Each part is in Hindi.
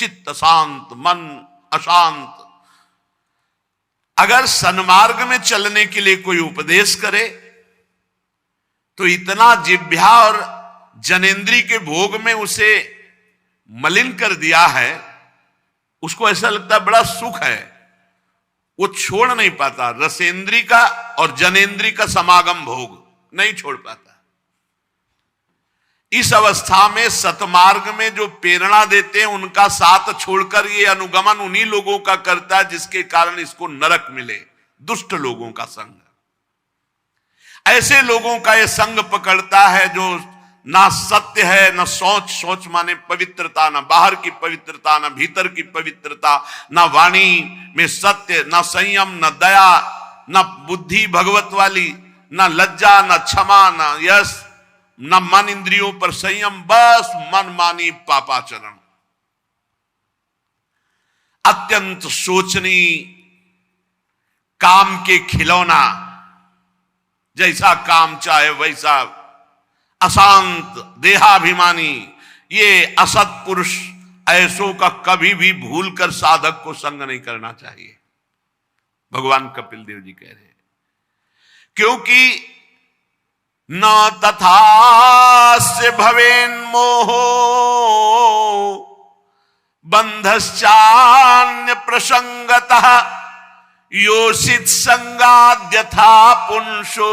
चित्त शांत, मन अशांत। अगर सन्मार्ग में चलने के लिए कोई उपदेश करे तो इतना जिह्वा और जनेन्द्रिय के भोग में उसे मलिन कर दिया है, उसको ऐसा लगता है बड़ा सुख है, वो छोड़ नहीं पाता। रसेंद्री का और जनेन्द्री का समागम भोग नहीं छोड़ पाता। इस अवस्था में सतमार्ग में जो प्रेरणा देते हैं उनका साथ छोड़कर ये अनुगमन उन्हीं लोगों का करता है जिसके कारण इसको नरक मिले, दुष्ट लोगों का संग। ऐसे लोगों का ये संग पकड़ता है जो ना सत्य है, ना सोच, सोच माने पवित्रता, ना बाहर की पवित्रता, ना भीतर की पवित्रता, ना वाणी में सत्य, ना संयम, ना दया, ना बुद्धि भगवत वाली, ना लज्जा, ना क्षमा, ना यश, ना मन इंद्रियों पर संयम, बस मनमानी पापाचरण। अत्यंत शोचनीय काम के खिलौना, जैसा काम चाहे वैसा, अशांत देहाभिमानी, ये असत पुरुष ऐसों का कभी भी भूलकर साधक को संग नहीं करना चाहिए, भगवान कपिल देव जी कह रहे हैं। क्योंकि न तथास्य भवेन मोहो बंधश्चान्य प्रसंगतः योषित संगाद्यथा पुंसो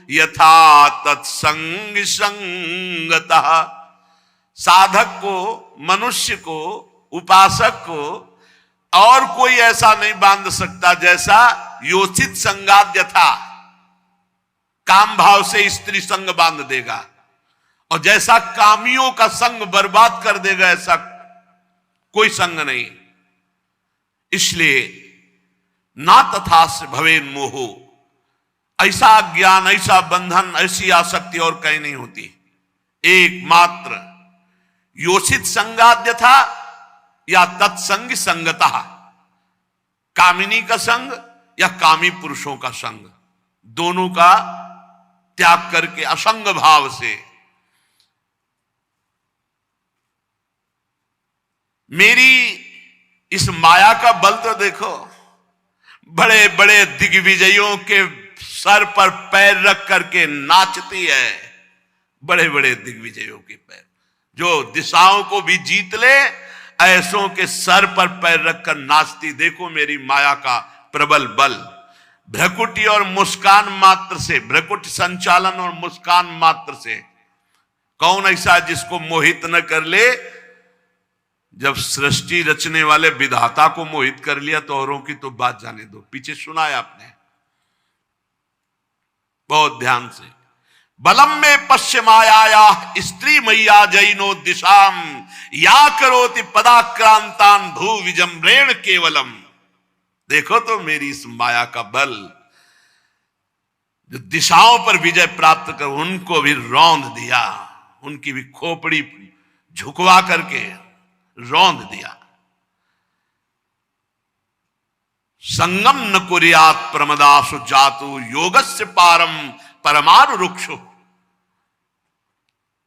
यथा तत्संग संगतः। साधक को, मनुष्य को, उपासक को और कोई ऐसा नहीं बांध सकता जैसा योषित संगाद्यथा, काम भाव से स्त्री संग बांध देगा, और जैसा कामियों का संग बर्बाद कर देगा ऐसा कोई संग नहीं। इसलिए ना तथास्य भवेन मोहो, ऐसा ज्ञान, ऐसा बंधन, ऐसी आसक्ति और कहीं नहीं होती। एकमात्र योषित संगाद्य था या तत्संग संगता, कामिनी का संग या कामी पुरुषों का संग, दोनों का त्याग करके असंग भाव से मेरी इस माया का बल तो देखो, बड़े बड़े दिग्विजयों के सर पर पैर रख करके नाचती है। बड़े बड़े दिग्विजयों के पैर, जो दिशाओं को भी जीत ले, ऐसों के सर पर पैर रखकर नाचती। देखो मेरी माया का प्रबल बल। भ्रकुटी और मुस्कान मात्र से, भ्रकुटी संचालन और मुस्कान मात्र से कौन ऐसा जिसको मोहित न कर ले। जब सृष्टि रचने वाले विधाता को मोहित कर लिया तो औरों की तो बात जाने दो। पीछे सुना है आपने, बहुत ध्यान से। बलम में पश्चिमाया स्त्री मैया जैनो दिशाम या करोति पदाक्रांतान भू विजम्रेण केवलम। देखो तो मेरी इस माया का बल, जो दिशाओं पर विजय प्राप्त कर उनको भी रौंद दिया, उनकी भी खोपड़ी झुकवा करके रौंद दिया। संगम न कुर्यात प्रमदासु जातु योगस्य पारम परमारु रुक्षु।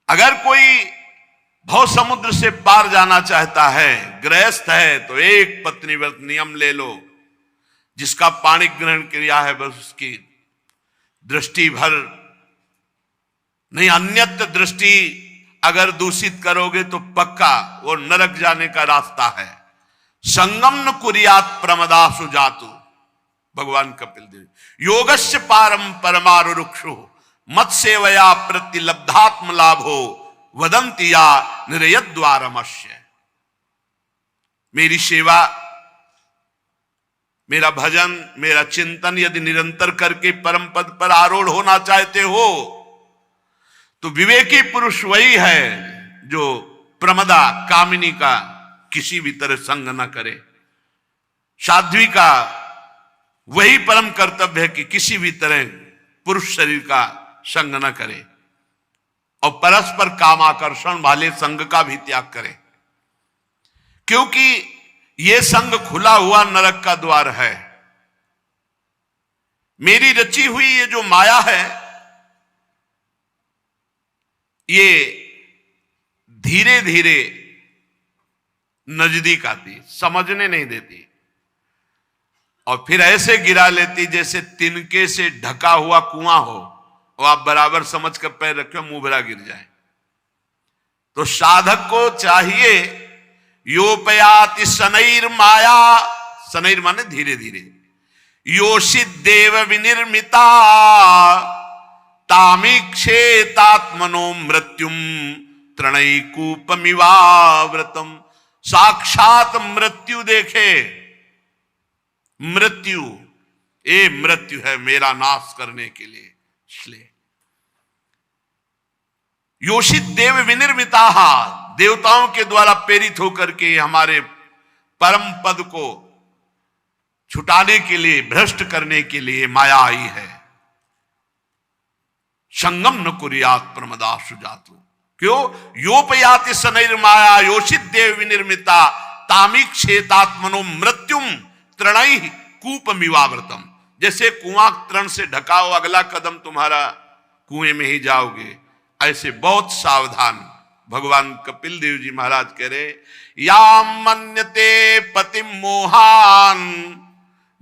अगर कोई भव समुद्र से पार जाना चाहता है, गृहस्थ है, तो एक पत्नी व्रत नियम ले लो। जिसका पाणी ग्रहण किया है बस उसकी दृष्टि भर नहीं, अन्यत्र दृष्टि अगर दूषित करोगे तो पक्का वो नरक जाने का रास्ता है। संगम न कुर्यात प्रमदासु जातु, भगवान कपिल देव। योगस्य पारम परमारु रुक्षु मत सेवया प्रतिलब्धात्म लाभो वदंती या निरयत द्वारमश्य। मेरी सेवा, मेरा भजन, मेरा चिंतन यदि निरंतर करके परम पद पर आरूढ़ होना चाहते हो तो विवेकी पुरुष वही है जो प्रमदा कामिनी का किसी भी तरह संग न करे। साध्वी का वही परम कर्तव्य है कि किसी भी तरह पुरुष शरीर का संग न करे और परस्पर कामाकर्षण वाले संग का भी त्याग करे, क्योंकि यह संग खुला हुआ नरक का द्वार है। मेरी रची हुई ये जो माया है, ये धीरे धीरे नजदीक आती, समझने नहीं देती, और फिर ऐसे गिरा लेती जैसे तिनके से ढका हुआ कुआं हो और आप बराबर समझ कर पैर रखे मुंह भरा गिर जाए। तो साधक को चाहिए योपयाति शनैर माया, शनैर माने धीरे धीरे, योषित देव विनिर्मिता तामीक्षेतात्मनो मृत्युम तृणैकूपमिवाव्रतम। साक्षात मृत्यु देखे, मृत्यु ये मृत्यु है मेरा नाश करने के लिए, इसलिए योषित देव विनिर्मिता, देवताओं के द्वारा प्रेरित होकर के हमारे परम पद को छुटाने के लिए, भ्रष्ट करने के लिए माया आई है। संगम न कुर्यात प्रमदासु जातु, क्यों? योपयाति शनैर माया योषित देव विनिर्मिता तामीक्षेतात्मनो मृत्युम तृणै कूपमिवाव्रतम। जैसे कुआं तृण से ढका हो, अगला कदम तुम्हारा कुएं में ही जाओगे, ऐसे बहुत सावधान। भगवान कपिल देव जी महाराज कह रहे, या मन्यते पतिम मोहान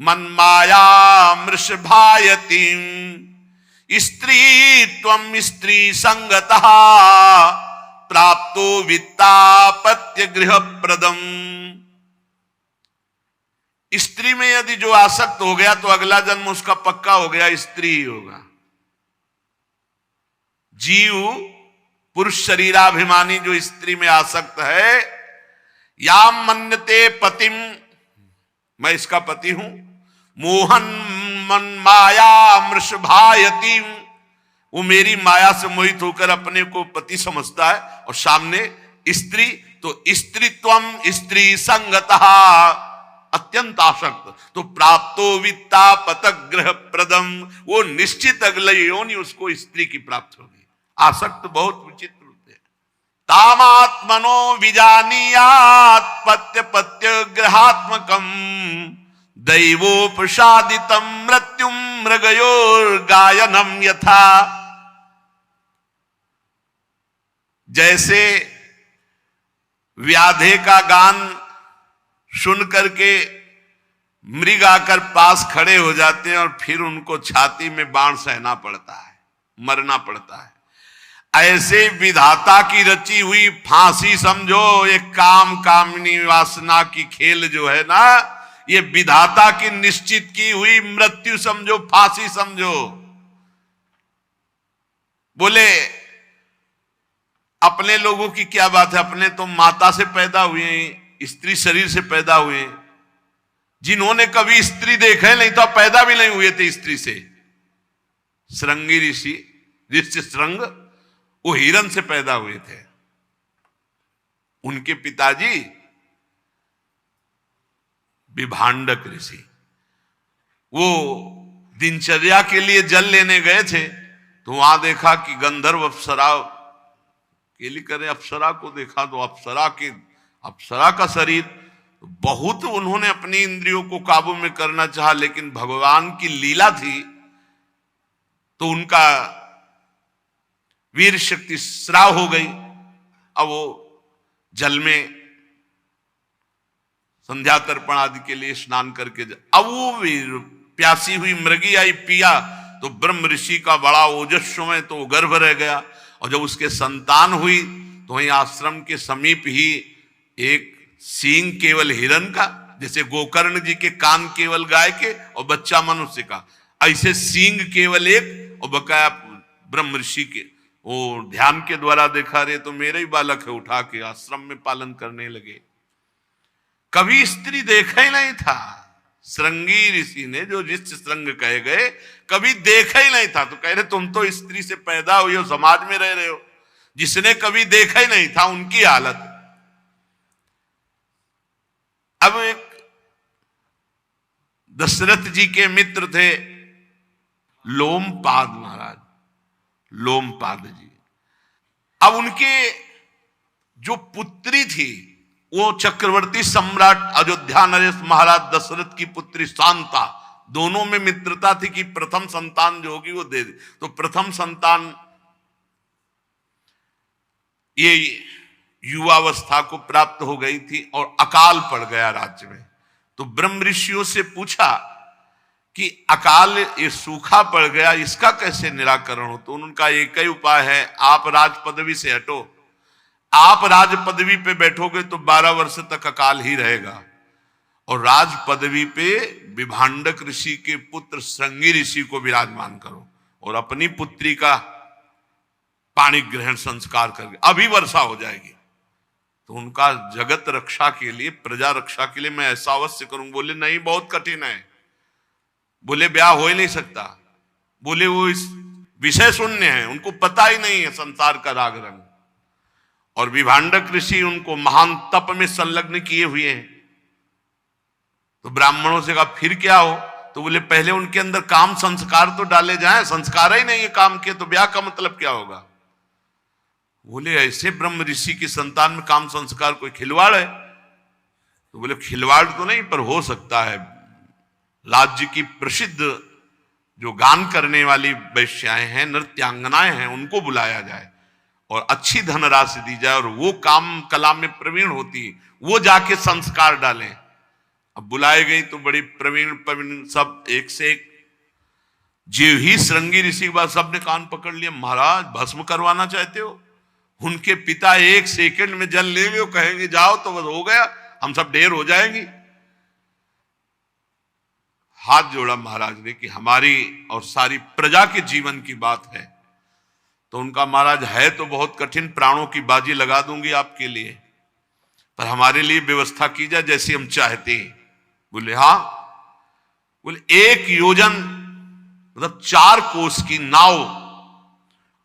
मनमाया मृषभायति, स्त्री त्वं स्त्री संगतः प्राप्तो वित्तापत्य गृह प्रदम। स्त्री में यदि जो आसक्त हो गया तो अगला जन्म उसका पक्का हो गया, स्त्री ही होगा। जीव पुरुष शरीराभिमानी जो स्त्री में आसक्त है, या मन्यते पतिम, मैं इसका पति हूं, मोहन मन माया मृषभायति, वो मेरी माया से मोहित होकर अपने को पति समझता है, और सामने स्त्री, तो स्त्रीत्वम स्त्री संगतः अत्यंत आसक्त, तो प्राप्तो वित्ता पतक ग्रह प्रदम, वो निश्चित अगले योनि उसको स्त्री की प्राप्त होगी। आसक्त बहुत विचित्र होते हैं। तामात्मनो विजानीयात पत्य पत्य ग्रहात्मकम दैवोपसादितम मृत्युम मृगयोर गायनम यथा। जैसे व्याधे का गान सुन करके मृग आकर पास खड़े हो जाते हैं और फिर उनको छाती में बाण सहना पड़ता है, मरना पड़ता है, ऐसे विधाता की रची हुई फांसी समझो, ये काम कामनी वासना की खेल जो है ना, ये विधाता की निश्चित की हुई मृत्यु समझो, फांसी समझो। बोले अपने लोगों की क्या बात है, अपने तो माता से पैदा हुए, स्त्री शरीर से पैदा हुए। जिन्होंने कभी स्त्री देखा नहीं तो पैदा भी नहीं हुए थे स्त्री से। श्रृंगी ऋषि, ऋषि श्रृंग, वो हिरण से पैदा हुए थे। उनके पिताजी विभांडक ऋषि, वो दिनचर्या के लिए जल लेने गए थे, तो वहां देखा कि गंधर्व अप्सरा केली करे, अप्सरा को देखा तो अप्सरा का शरीर, बहुत उन्होंने अपनी इंद्रियों को काबू में करना चाहा, लेकिन भगवान की लीला थी तो उनका वीर शक्ति स्राव हो गई। अब वो जल में संध्या तर्पण आदि के लिए स्नान करके अब वो प्यासी हुई मृगी आई, पिया तो ब्रह्म ऋषि का बड़ा ओजस्व तो वो गर्भ रह गया। और जब उसके संतान हुई तो वहीं आश्रम के समीप ही एक सींग केवल हिरण का, जैसे गोकर्ण जी के कान केवल गाय के और बच्चा मनुष्य का, ऐसे सींग केवल एक और बकाया ब्रह्म ऋषि के। वो ध्यान के द्वारा देखा, रे तो मेरे ही बालक है, उठा के आश्रम में पालन करने लगे। कभी स्त्री देखा ही नहीं था। श्रृंगी ऋषि ने, जो ऋषि श्रृंग कहे गए, कभी देखा ही नहीं था। तो कह रहे तुम तो स्त्री से पैदा हुए हो, समाज में रह रहे हो, जिसने कभी देखा ही नहीं था उनकी हालत। अब एक दशरथ जी के मित्र थे लोमपाद महाराज, लोमपाद जी। अब उनके जो पुत्री थी वो चक्रवर्ती सम्राट अयोध्या नरेश महाराज दशरथ की पुत्री शांता, दोनों में मित्रता थी कि प्रथम संतान जो होगी वो दे दे। तो प्रथम संतान ये युवावस्था को प्राप्त हो गई थी और अकाल पड़ गया राज्य में। तो ब्रह्म ऋषियों से पूछा कि अकाल ये सूखा पड़ गया, इसका कैसे निराकरण हो? तो उनका एक ही उपाय है, आप राज पदवी से हटो। आप राज पदवी पे बैठोगे तो 12 वर्ष तक अकाल ही रहेगा। और राज पदवी पे विभांडक ऋषि के पुत्र श्रृंगी ऋषि को विराजमान करो और अपनी पुत्री का पाणी ग्रहण संस्कार करके अभी वर्षा हो जाएगी। तो उनका जगत रक्षा के लिए, प्रजा रक्षा के लिए मैं ऐसा अवश्य करूं। बोले नहीं, बहुत कठिन है। बोले ब्याह हो ही नहीं सकता। बोले वो इस विषय शून्य है, उनको पता ही नहीं है संसार का राग रंग। और विभांडक ऋषि उनको महान तप में संलग्न किए हुए हैं। तो ब्राह्मणों से कहा फिर क्या हो? तो बोले पहले उनके अंदर काम संस्कार तो डाले जाएं, संस्कार ही नहीं है काम के, तो ब्याह का मतलब क्या होगा? बोले ऐसे ब्रह्म ऋषि की संतान में काम संस्कार कोई खिलवाड़ है? तो बोले खिलवाड़ तो नहीं, पर हो सकता है राज्य की प्रसिद्ध जो गान करने वाली वैश्याएं हैं, नृत्यांगनाएं हैं, उनको बुलाया जाए और अच्छी धनराशि दी जाए और वो काम कला में प्रवीण होती, वो जाके संस्कार डालें। अब बुलाए गई तो बड़ी प्रवीण सब एक से एक। जीव ही श्रृंगी ऋषि के बाद सबने कान पकड़ लिया, महाराज भस्म करवाना चाहते हो? उनके पिता एक सेकंड में जल लेंगे, वो कहेंगे जाओ तो बस हो गया, हम सब ढेर हो जाएंगे। हाथ जोड़ा महाराज ने कि हमारी और सारी प्रजा के जीवन की बात है। तो उनका महाराज है तो बहुत कठिन, प्राणों की बाजी लगा दूंगी आपके लिए, पर हमारे लिए व्यवस्था की जाए जैसी हम चाहते हैं। बोले हाँ। बोले 1 योजन मतलब 4 कोस की नाव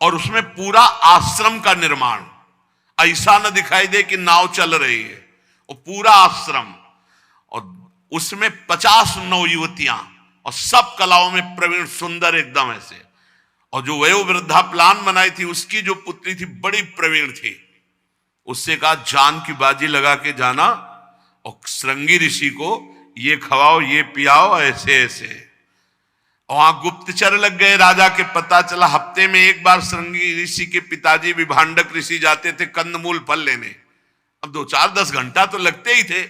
और उसमें पूरा आश्रम का निर्माण, ऐसा न दिखाई दे कि नाव चल रही है, और पूरा आश्रम, और उसमें 50 नवयुवतियां और सब कलाओं में प्रवीण, सुंदर एकदम ऐसे। और जो वयोवृद्धा प्लान बनाई थी उसकी जो पुत्री थी बड़ी प्रवीण थी। उससे कहा जान की बाजी लगा के जाना और श्रृंगी ऋषि को ये खवाओ ये पियाओ ऐसे ऐसे। वहां गुप्तचर लग गए राजा के, पता चला हफ्ते में एक बार श्रृंगी ऋषि के पिताजी विभांडक ऋषि जाते थे कंदमूल फल लेने। अब 2-4-10 घंटा तो लगते ही थे,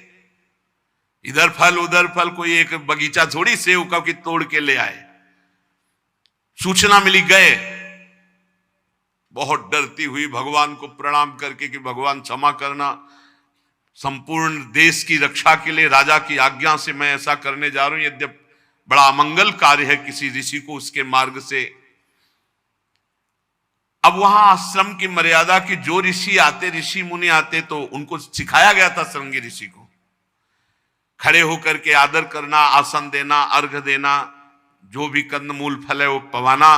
इधर फल उधर फल, कोई एक बगीचा थोड़ी सेव का कि तोड़ के ले आए। सूचना मिली, गए, बहुत डरती हुई भगवान को प्रणाम करके कि भगवान क्षमा करना, संपूर्ण देश की रक्षा के लिए राजा की आज्ञा से मैं ऐसा करने जा रहा हूं, यद्यप बड़ा अमंगल कार्य है किसी ऋषि को उसके मार्ग से। अब वहां आश्रम की मर्यादा की जो ऋषि आते, ऋषि मुनि आते, तो उनको सिखाया गया था श्रृंगी ऋषि को खड़े होकर के आदर करना, आसन देना, अर्घ देना, जो भी कंदमूल फल है वो पवाना,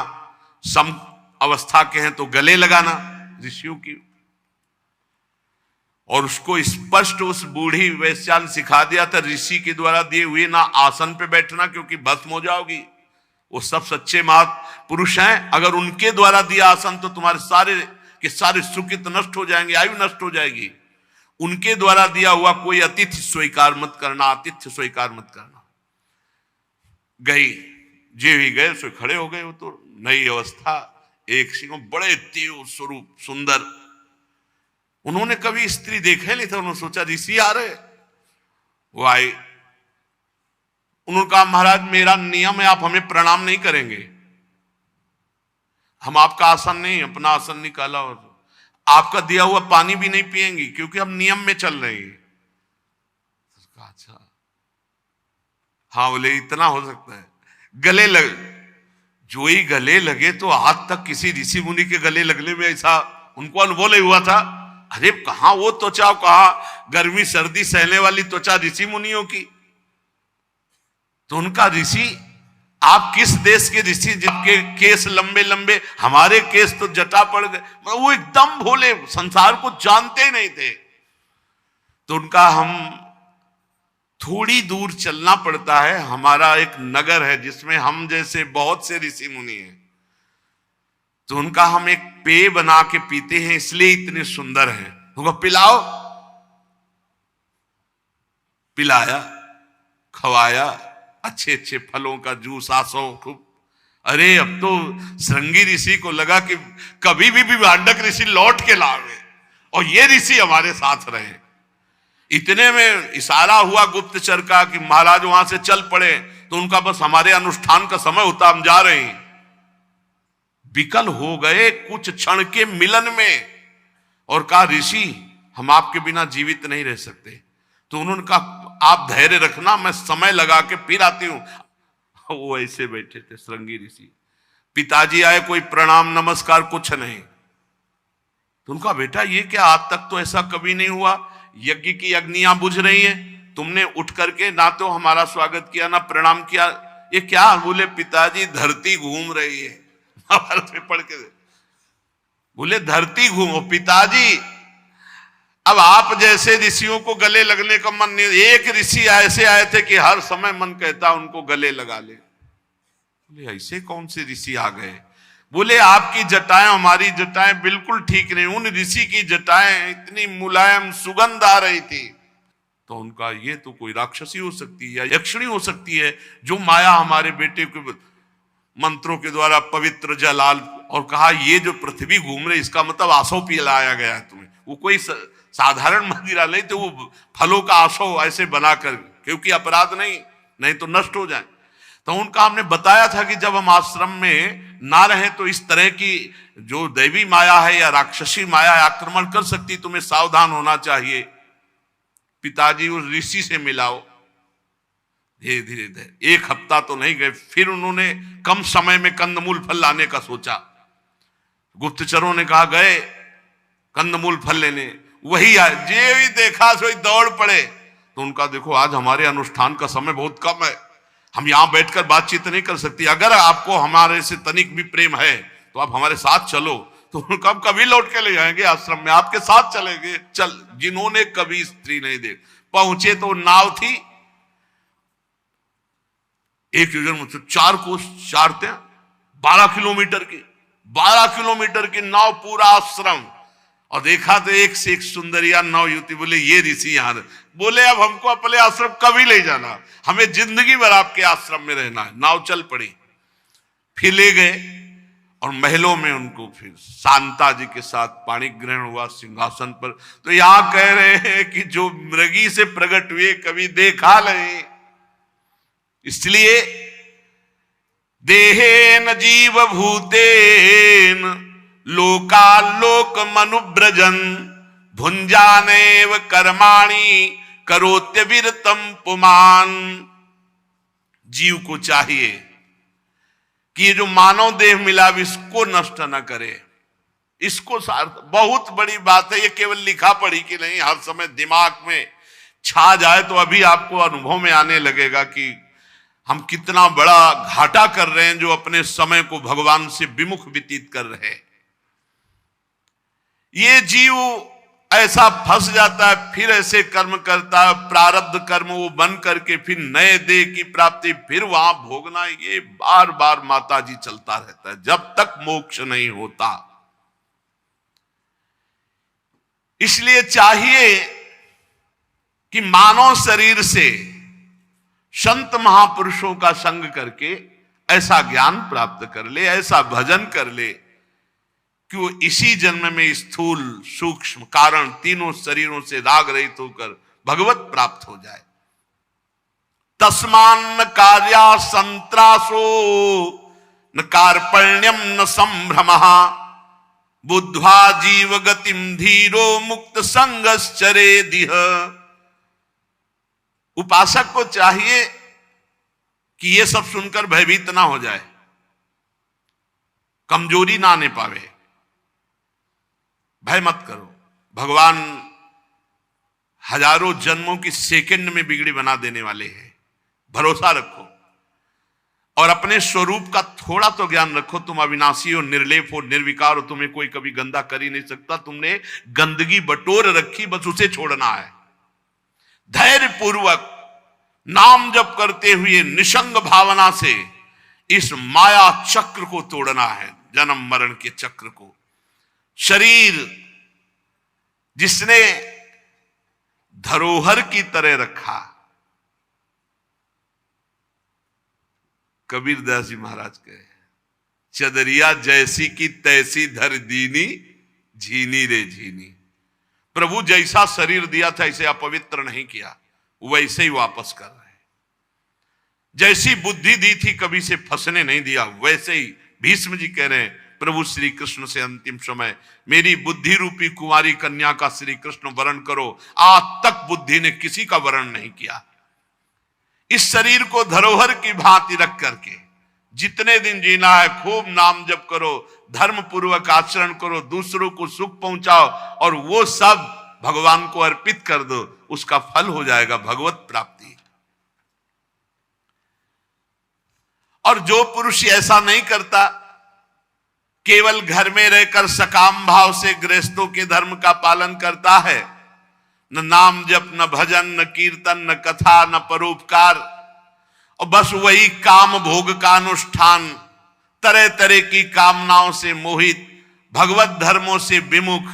सम अवस्था के हैं तो गले लगाना ऋषियों की। और उसको स्पष्ट उस बूढ़ी वैश्या ने सिखा दिया था ऋषि के द्वारा दिए हुए ना आसन पे बैठना, क्योंकि भस्म हो जाओगी। वो सब सच्चे महापुरुष हैं, अगर उनके द्वारा दिया आसन तो तुम्हारे सारे के सारे सुकृत नष्ट हो जाएंगे, आयु नष्ट हो जाएगी। उनके द्वारा दिया हुआ कोई अतिथि स्वीकार मत करना, आतिथ्य स्वीकार मत करना। गई, जे भी गए सो खड़े हो गए। वो तो नई अवस्था, एक सिंह, बड़े देव स्वरूप सुंदर। उन्होंने कभी स्त्री देखा नहीं था, उन्होंने सोचा ऋषि आ रहे। वो आए, उन्होंने कहा महाराज मेरा नियम है, आप हमें प्रणाम नहीं करेंगे, हम आपका आसन नहीं, अपना आसन निकाला और आपका दिया हुआ पानी भी नहीं पिएंगे, क्योंकि हम नियम में चल रहे हैं। अच्छा हाँ, बोले इतना हो सकता है। गले लग, जो ही गले लगे तो आज तक किसी ऋषि मुनि के गले लगने में ऐसा उनको अनुभव नहीं हुआ था। अरे कहां वो त्वचा, कहा गर्मी सर्दी सहने वाली त्वचा ऋषि मुनियों की। तो उनका ऋषि, आप किस देश के ऋषि जिनके केस लंबे लंबे, हमारे केस तो जटा पड़ गए। वो एकदम भोले, संसार को जानते नहीं थे। तो उनका हम थोड़ी दूर चलना पड़ता है, हमारा एक नगर है जिसमें हम जैसे बहुत से ऋषि मुनि हैं, तो उनका हम एक पेय बना के पीते हैं, इसलिए इतने सुंदर हैं। उनको पिलाओ, पिलाया, खवाया, अच्छे अच्छे फलों का जूस, आसो खूब। अरे अब तो श्रृंगी ऋषि को लगा कि कभी भी विभांडक ऋषि लौट के लावे, और ये ऋषि हमारे साथ रहे। इतने में इशारा हुआ गुप्तचर का कि महाराज वहां से चल पड़े, तो उनका बस हमारे अनुष्ठान का समय होता, हम जा रहे हैं। विकल हो गए कुछ क्षण के मिलन में और कहा ऋषि हम आपके बिना जीवित नहीं रह सकते। तो उन्होंने कहा आप धैर्य रखना, मैं समय लगा के फिर आती हूं। वो ऐसे बैठे थे श्रृंगी ऋषि, पिताजी आए, कोई प्रणाम नमस्कार कुछ नहीं। तो उनका बेटा ये क्या, आज तक तो ऐसा कभी नहीं हुआ, यज्ञ की अग्नियां बुझ रही हैं, तुमने उठ करके ना तो हमारा स्वागत किया ना प्रणाम किया, ये क्या? बोले पिताजी धरती घूम रही है। महाभारत में पढ़ के बोले धरती घूमो पिताजी। अब आप जैसे ऋषियों को गले लगने का मन नहीं, एक ऋषि ऐसे आए थे कि हर समय मन कहता उनको गले लगा ले। बोले ऐसे कौन से ऋषि आ गए? बोले आपकी जटाएं हमारी जटाएं बिल्कुल ठीक नहीं, उन ऋषि की जटाएं इतनी मुलायम सुगंध आ रही थी। तो उनका ये तो कोई राक्षसी हो सकती है या यक्षिणी हो सकती है जो माया हमारे बेटे के मंत्रों के द्वारा पवित्र जलाल, और कहा ये जो पृथ्वी घूम रही इसका मतलब आसो पिलाया गया है तुम्हें। वो कोई साधारण मदिरा नहीं तो वो फलों का आसो ऐसे बनाकर, क्योंकि अपराध नहीं तो नष्ट हो जाए। तो उनका हमने बताया था कि जब हम आश्रम में ना रहे तो इस तरह की जो दैवी माया है या राक्षसी माया है आक्रमण कर सकती, तुम्हें सावधान होना चाहिए। पिताजी उस ऋषि से मिलाओ। धीरे धीरे एक हफ्ता तो नहीं गए, फिर उन्होंने कम समय में कंदमूल फल लाने का सोचा। गुप्तचरों ने कहा गए कंदमूल फल लेने, वही आए, जे भी देखा सो दौड़ पड़े। तो उनका देखो आज हमारे अनुष्ठान का समय बहुत कम है, हम यहां बैठकर बातचीत नहीं कर सकती, अगर आपको हमारे से तनिक भी प्रेम है तो आप हमारे साथ चलो। तो उनका हम कभी लौट के ले जाएंगे आश्रम में, आपके साथ चलेंगे। चल, जिन्होंने कभी स्त्री नहीं देख पहुंचे तो नाव थी, एक योजन 4 कोस 4 थे, 12 किलोमीटर की नाव, पूरा आश्रम। और देखा तो एक से एक सुंदरिया नव युवती। बोले ये ऋषि यहां, बोले अब हमको अपने आश्रम कभी ले जाना, हमें जिंदगी भर आपके आश्रम में रहना है। नाव चल पड़ी, फिर ले गए और महलों में उनको फिर शांता जी के साथ पाणी ग्रहण हुआ सिंहासन पर। तो यहां कह रहे हैं कि जो मृगी से प्रकट हुए कभी देखा नहीं, इसलिए देहेन जीव भूतेन लोकालोक मनुब्रजन भुंजानेव कर्माणि करोत्य विरतम पुमान। जीव को चाहिए कि ये जो मानव देह मिला इसको नष्ट न करे, इसको बहुत बड़ी बात है। ये केवल लिखा पढ़ी की नहीं, हर समय दिमाग में छा जाए तो अभी आपको अनुभव में आने लगेगा कि हम कितना बड़ा घाटा कर रहे हैं जो अपने समय को भगवान से विमुख व्यतीत कर रहे हैं। ये जीव ऐसा फंस जाता है, फिर ऐसे कर्म करता है, प्रारब्ध कर्म वो बन करके फिर नए देह की प्राप्ति, फिर वहां भोगना, ये बार बार माता जी चलता रहता है जब तक मोक्ष नहीं होता। इसलिए चाहिए कि मानव शरीर से संत महापुरुषों का संग करके ऐसा ज्ञान प्राप्त कर ले, ऐसा भजन कर ले कि वो इसी जन्म में स्थूल सूक्ष्म कारण तीनों शरीरों से राग रहित होकर भगवत प्राप्त हो जाए। तस्मान कार्या संत्रासो न कार्पण्यम न संभ्रमः बुद्ध्वा जीव गतिम धीरो मुक्त संगश्चरे दिह। उपासक को चाहिए कि ये सब सुनकर भयभीत ना हो जाए, कमजोरी ना आने पावे। भय मत करो, भगवान हजारों जन्मों की सेकंड में बिगड़ी बना देने वाले हैं। भरोसा रखो और अपने स्वरूप का थोड़ा तो ज्ञान रखो। तुम अविनाशी हो, निर्लेप हो, निर्विकार हो, तुम्हें कोई कभी गंदा कर ही नहीं सकता। तुमने गंदगी बटोर रखी, बस उसे छोड़ना है। धैर्य पूर्वक नाम जप करते हुए निसंग भावना से इस माया चक्र को तोड़ना है, जन्म मरण के चक्र को। शरीर जिसने धरोहर की तरह रखा, कबीरदास जी महाराज कहे, चदरिया जैसी की तैसी धर दीनी, झीनी रे झीनी। प्रभु जैसा शरीर दिया था इसे अपवित्र नहीं किया, वैसे ही वापस कर रहे हैं। जैसी बुद्धि दी थी कभी से फंसने नहीं दिया, वैसे ही भीष्म जी कह रहे हैं प्रभु श्री कृष्ण से अंतिम समय मेरी बुद्धि रूपी कुंवारी कन्या का श्री कृष्ण वरण करो। आज तक बुद्धि ने किसी का वरण नहीं किया। इस शरीर को धरोहर की भांति रख करके जितने दिन जीना है खूब नाम जप करो, धर्म पूर्वक आचरण करो, दूसरों को सुख पहुंचाओ और वो सब भगवान को अर्पित कर दो, उसका फल हो जाएगा भगवत प्राप्ति। और जो पुरुष ऐसा नहीं करता, केवल घर में रहकर सकाम भाव से गृहस्थों के धर्म का पालन करता है, न नाम जप, न भजन, न कीर्तन, न कथा, न परोपकार, और बस वही काम भोग का अनुष्ठान, तरह तरह की कामनाओं से मोहित, भगवत धर्मों से विमुख,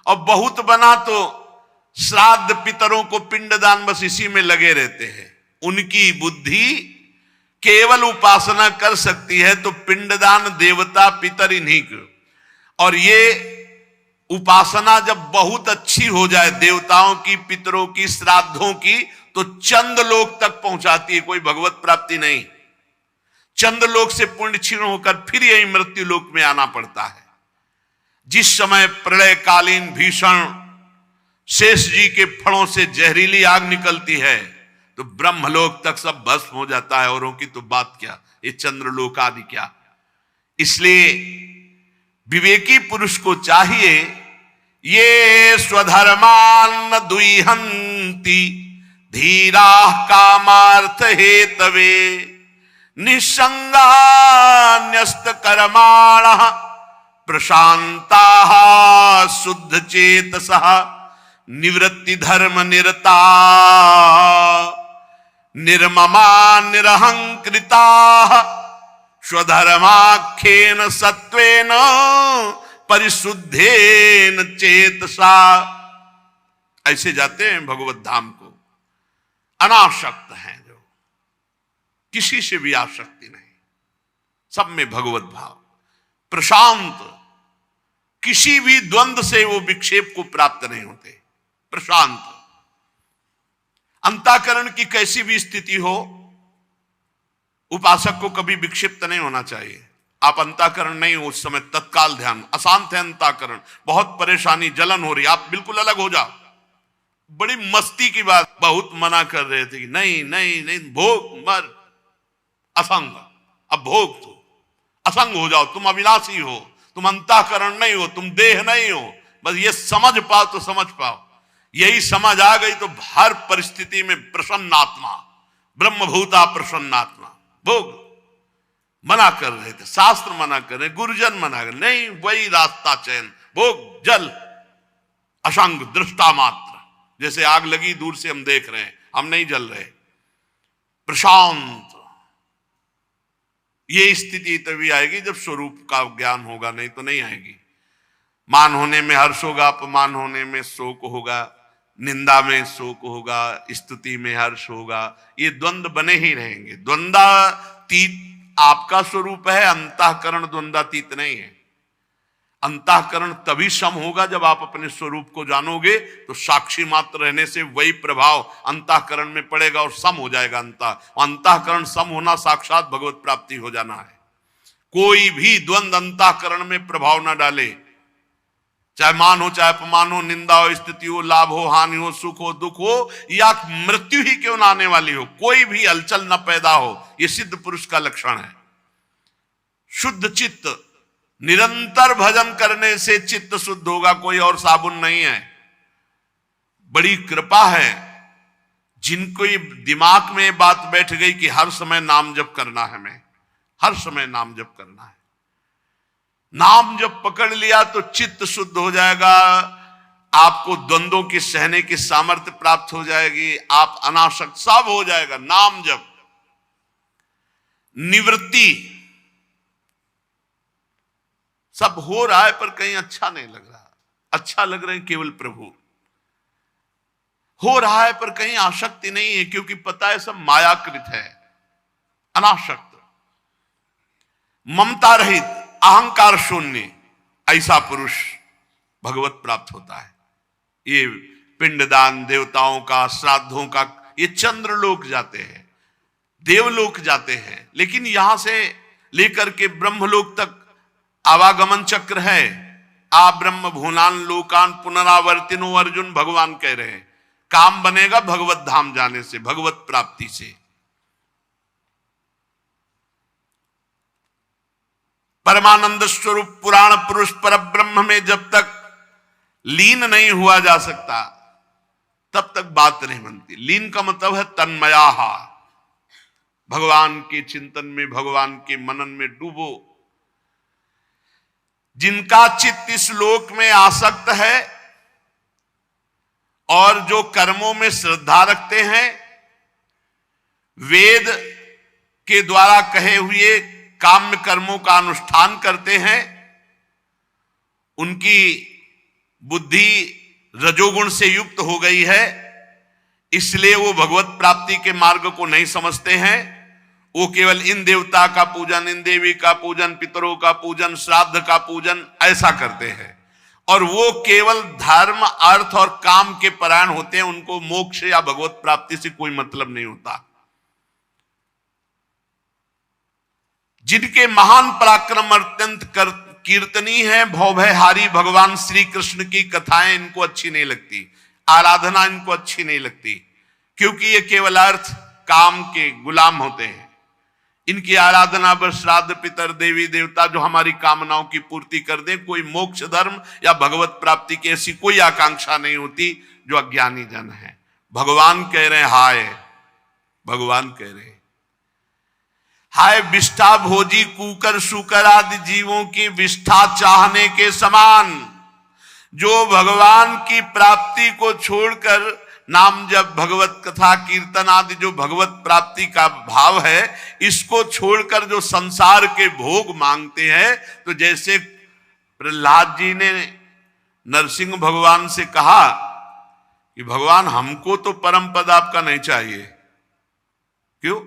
और बहुत बना तो श्राद्ध पितरों को पिंडदान, बस इसी में लगे रहते हैं। उनकी बुद्धि केवल उपासना कर सकती है तो पिंडदान, देवता, पितर इन्हीं को। और ये उपासना जब बहुत अच्छी हो जाए देवताओं की, पितरों की, श्राद्धों की, तो चंद लोक तक पहुंचाती है, कोई भगवत प्राप्ति नहीं। चंद लोक से पुण्य क्षीण होकर फिर यही मृत्यु लोक में आना पड़ता है। जिस समय प्रलयकालीन भीषण शेष जी के फणों से जहरीली आग निकलती है तो ब्रह्मलोक तक सब भस्म हो जाता है, औरों की तो बात क्या, ये चंद्रलोक आदि क्या। इसलिए विवेकी पुरुष को चाहिए ये स्वधर्मान दुइहंती धीरा कामार्थ हेतवे निसंगा न्यस्त कर्माण प्रशांता शुद्ध चेतसः निवृत्ति धर्म निरता निर्ममा निरहंकृता स्वधर्माख्येन सत्वेन परिशुद्धेन चेतसा। ऐसे जाते हैं भगवत धाम को, अनासक्त हैं, जो किसी से भी आसक्ति नहीं, सब में भगवत भाव, प्रशांत, किसी भी द्वंद्व से वो विक्षेप को प्राप्त नहीं होते, प्रशांत। अंतःकरण की कैसी भी स्थिति हो, उपासक को कभी विक्षिप्त नहीं होना चाहिए। आप अंतःकरण नहीं हो उस समय, तत्काल ध्यान, अशांत है अंतःकरण, बहुत परेशानी, जलन हो रही, आप बिल्कुल अलग हो जाओ। बड़ी मस्ती की बात, बहुत मना कर रहे थे कि नहीं नहीं नहीं, भोग मर, असंग, अब भोग तो असंग हो जाओ, तुम अविनाशी हो, तुम अंतःकरण नहीं हो, तुम देह नहीं हो, बस ये समझ पाओ तो समझ पाओ। यही समझ आ गई तो हर परिस्थिति में प्रसन्नात्मा, ब्रह्मभूता प्रसन्नात्मा। भोग मना कर रहे थे, शास्त्र मना कर रहे, गुरुजन मना कर, नहीं वही रास्ता चयन, भोग जल असंग दृष्टा मात्र, जैसे आग लगी दूर से हम देख रहे हैं, हम नहीं जल रहे, प्रशांत। ये स्थिति तभी आएगी जब स्वरूप का ज्ञान होगा, नहीं तो नहीं आएगी। मान होने में हर्ष होगा, अपमान होने में शोक होगा, निंदा में शोक होगा, स्तुति में हर्ष होगा, ये द्वंद्व बने ही रहेंगे। द्वंद्वातीत आपका स्वरूप है, अंतःकरण द्वंद्वातीत नहीं है। अंतःकरण तभी सम होगा जब आप अपने स्वरूप को जानोगे, तो साक्षी मात्र रहने से वही प्रभाव अंतःकरण में पड़ेगा और सम हो जाएगा। अंतःकरण सम होना साक्षात भगवत प्राप्ति हो जाना है। कोई भी द्वंद्व अंतःकरण में प्रभाव ना डाले, चाहे मान हो, चाहे अपमान हो, निंदा हो, स्थिति हो, लाभ हो, हानि हो, सुख हो, दुख हो, या मृत्यु ही क्यों ना आने वाली हो, कोई भी हलचल न पैदा हो, यह सिद्ध पुरुष का लक्षण है। शुद्ध चित्त, निरंतर भजन करने से चित्त शुद्ध होगा, कोई और साबुन नहीं है। बड़ी कृपा है जिनको ये दिमाग में बात बैठ गई कि हर समय नाम जप करना है, हमें हर समय नाम जप करना है। नाम जब पकड़ लिया तो चित्त शुद्ध हो जाएगा, आपको द्वंद्वों की सहने की सामर्थ्य प्राप्त हो जाएगी, आप अनासक्त सब हो जाएगा। नाम जप, निवृत्ति, सब हो रहा है पर कहीं अच्छा नहीं लग रहा, अच्छा लग रहे हैं केवल प्रभु। हो रहा है पर कहीं आसक्ति नहीं है, क्योंकि पता है सब मायाकृत है। अनासक्त, ममता रहित, अहंकार शून्य, ऐसा पुरुष भगवत प्राप्त होता है। ये पिंडदान, देवताओं का, श्राद्धों का, ये चंद्रलोक जाते हैं, देवलोक जाते हैं। लेकिन यहां से लेकर के ब्रह्मलोक तक आवागमन चक्र है। आ ब्रह्म भूनान लोकान पुनरावर्तिनो अर्जुन, भगवान कह रहे हैं। काम बनेगा भगवत धाम जाने से, भगवत प्राप्ति से। परमानंद स्वरूप पुराण पुरुष पर ब्रह्म में जब तक लीन नहीं हुआ जा सकता तब तक बात नहीं बनती। लीन का मतलब है तन्मयाहा, भगवान के चिंतन में, भगवान के मनन में डूबो। जिनका चित्त इस लोक में आसक्त है और जो कर्मों में श्रद्धा रखते हैं, वेद के द्वारा कहे हुए काम्य कर्मों का अनुष्ठान करते हैं, उनकी बुद्धि रजोगुण से युक्त हो गई है, इसलिए वो भगवत प्राप्ति के मार्ग को नहीं समझते हैं। वो केवल इन देवता का पूजन, इन देवी का पूजन, पितरों का पूजन, श्राद्ध का पूजन ऐसा करते हैं। और वो केवल धर्म, अर्थ और काम के परायण होते हैं। उनको मोक्ष या भगवत प्राप्ति से कोई मतलब नहीं होता। जिनके महान पराक्रम अत्यंत कीर्तनीय है, भवभयहारी भगवान श्री कृष्ण की कथाएं इनको अच्छी नहीं लगती, आराधना इनको अच्छी नहीं लगती, क्योंकि ये केवल अर्थ काम के गुलाम होते हैं। इनकी आराधना बस श्राद्ध, पितर, देवी देवता जो हमारी कामनाओं की पूर्ति कर दें, कोई मोक्ष धर्म या भगवत प्राप्ति की ऐसी कोई आकांक्षा नहीं होती, जो अज्ञानी जन है। भगवान कह रहे हैं हाय, भगवान कह रहे हैं हाय विष्ठा भोजी कूकर शुकर आदि जीवों की विष्ठा चाहने के समान, जो भगवान की प्राप्ति को छोड़कर नाम जब, भगवत कथा, कीर्तन आदि जो भगवत प्राप्ति का भाव है, इसको छोड़कर जो संसार के भोग मांगते हैं, तो जैसे प्रहलाद जी ने नरसिंह भगवान से कहा कि भगवान हमको तो परम पद आपका नहीं चाहिए, क्यों?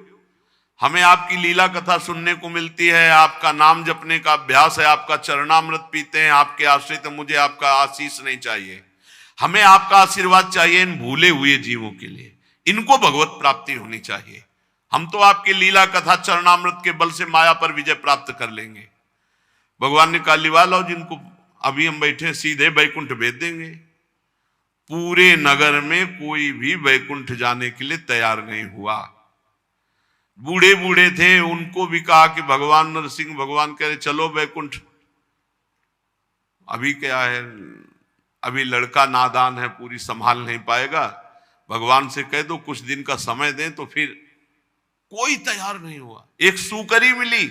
हमें आपकी लीला कथा सुनने को मिलती है, आपका नाम जपने का अभ्यास है, आपका चरणामृत पीते हैं, आपके आश्रित, मुझे आपका आशीष नहीं चाहिए, हमें आपका आशीर्वाद चाहिए इन भूले हुए जीवों के लिए, इनको भगवत प्राप्ति होनी चाहिए। हम तो आपके लीला कथा चरणामृत के बल से माया पर विजय प्राप्त कर लेंगे। भगवान ने कहा लिवा लो जिनको, अभी हम बैठे सीधे वैकुंठ भेज देंगे। पूरे नगर में कोई भी वैकुंठ जाने के लिए तैयार नहीं हुआ। बूढ़े बूढ़े थे, उनको भी कहा कि भगवान नरसिंह भगवान कह रहे चलो वैकुंठ। अभी क्या है, अभी लड़का नादान है, पूरी संभाल नहीं पाएगा, भगवान से कह दो कुछ दिन का समय दें, तो फिर कोई तैयार नहीं हुआ। एक सूकरी मिली,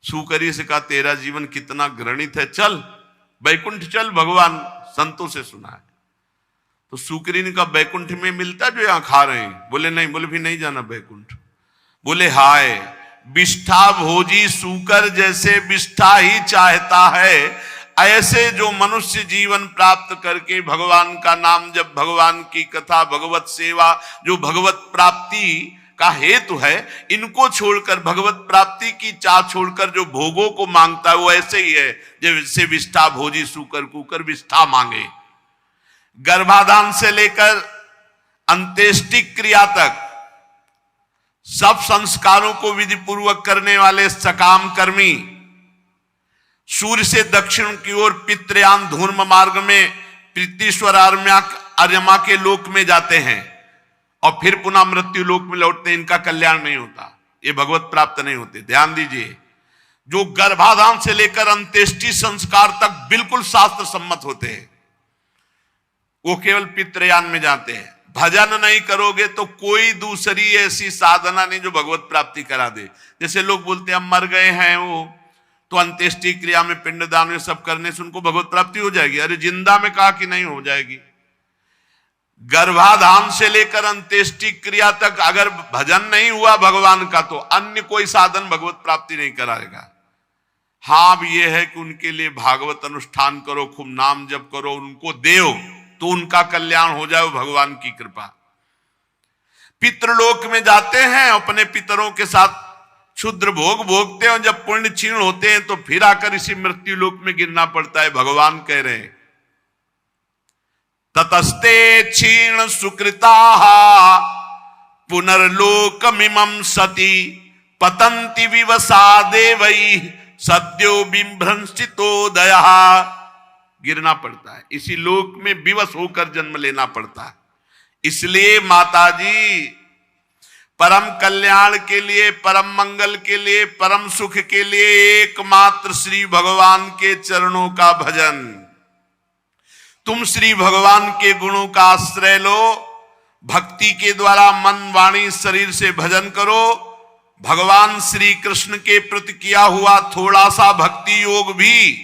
सूकरी से कहा तेरा जीवन कितना घृणित है, चल वैकुंठ चल, भगवान संतों से सुना है। तो सूकरी ने कहा वैकुंठ में मिलता जो यहां खा रहे हैं? बोले नहीं। बोले भी नहीं जाना वैकुंठ। बोले हाय विष्ठा भोजी सूकर जैसे विष्ठा ही चाहता है, ऐसे जो मनुष्य जीवन प्राप्त करके भगवान का नाम जब, भगवान की कथा, भगवत सेवा जो भगवत प्राप्ति का हेतु है, इनको छोड़कर, भगवत प्राप्ति की चाह छोड़कर जो भोगों को मांगता है, वो ऐसे ही है जैसे विष्ठा भोजी सूकर कूकर विष्ठा मांगे। गर्भाधान से लेकर अंत्येष्टि क्रिया तक सब संस्कारों को विधि पूर्वक करने वाले सकाम कर्मी सूर्य से दक्षिण की ओर पितृयान धूर्म मार्ग में प्रीतिश्वर आर्यमा के लोक में जाते हैं और फिर पुनः मृत्यु लोक में लौटते हैं। इनका कल्याण नहीं होता, ये भगवत प्राप्त नहीं होते। ध्यान दीजिए, जो गर्भाधान से लेकर अंत्येष्टि संस्कार तक बिल्कुल शास्त्र सम्मत होते हैं, वो केवल पितृयान में जाते हैं। भजन नहीं करोगे तो कोई दूसरी ऐसी साधना नहीं जो भगवत प्राप्ति करा दे। जैसे लोग बोलते हैं हम मर गए हैं, वो तो अंत्येष्टि क्रिया में, पिंडदान में सब करने से उनको भगवत प्राप्ति हो जाएगी। अरे जिंदा में कहा कि नहीं हो जाएगी। गर्भाधान से लेकर अंत्येष्टि क्रिया तक अगर भजन नहीं हुआ भगवान का, तो अन्य कोई साधन भगवत प्राप्ति नहीं कराएगा। हाँ, अब यह है कि उनके लिए भागवत अनुष्ठान करो, खूब नाम जप करो, उनको देव, तो उनका कल्याण हो जाए, भगवान की कृपा। पितृलोक में जाते हैं, अपने पितरों के साथ क्षुद्र भोग भोगते हैं, जब पुण्य क्षीण होते हैं तो फिर आकर इसी मृत्यु लोक में गिरना पड़ता है। भगवान कह रहे हैं ततस्ते क्षीण सुकृता पुनर्लोकमिमं सति पतंति विवसा देवै सद्यो बिभ्रंसितोदया। गिरना पड़ता है, इसी लोक में विवश होकर जन्म लेना पड़ता है। इसलिए माताजी परम कल्याण के लिए, परम मंगल के लिए, परम सुख के लिए एकमात्र श्री भगवान के चरणों का भजन। तुम श्री भगवान के गुणों का आश्रय लो, भक्ति के द्वारा मन वाणी शरीर से भजन करो। भगवान श्री कृष्ण के प्रति किया हुआ थोड़ा सा भक्ति योग भी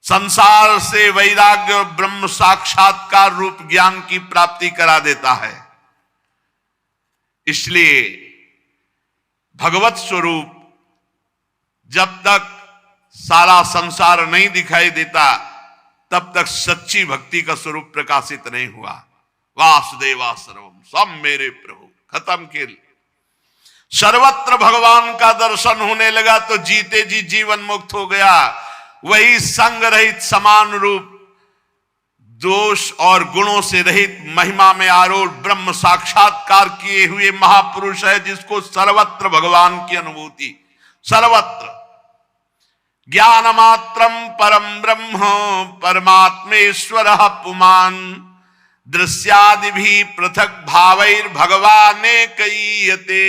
संसार से वैराग्य और ब्रह्म साक्षात्कार रूप ज्ञान की प्राप्ति करा देता है। इसलिए भगवत स्वरूप जब तक सारा संसार नहीं दिखाई देता तब तक सच्ची भक्ति का स्वरूप प्रकाशित नहीं हुआ। वासुदेवा सर्वम, सब मेरे प्रभु। खत्म खेल। सर्वत्र भगवान का दर्शन होने लगा तो जीते जी जीवन मुक्त हो गया। वही संग रहित समान रूप दोष और गुणों से रहित महिमा में आरूढ़ ब्रह्म साक्षात्कार किए हुए महापुरुष है, जिसको सर्वत्र भगवान की अनुभूति। सर्वत्र ज्ञान मात्रम परम ब्रह्म परमात्मेश्वर पुमान दृश्यादि भी पृथक भावैर भगवाने कईयते।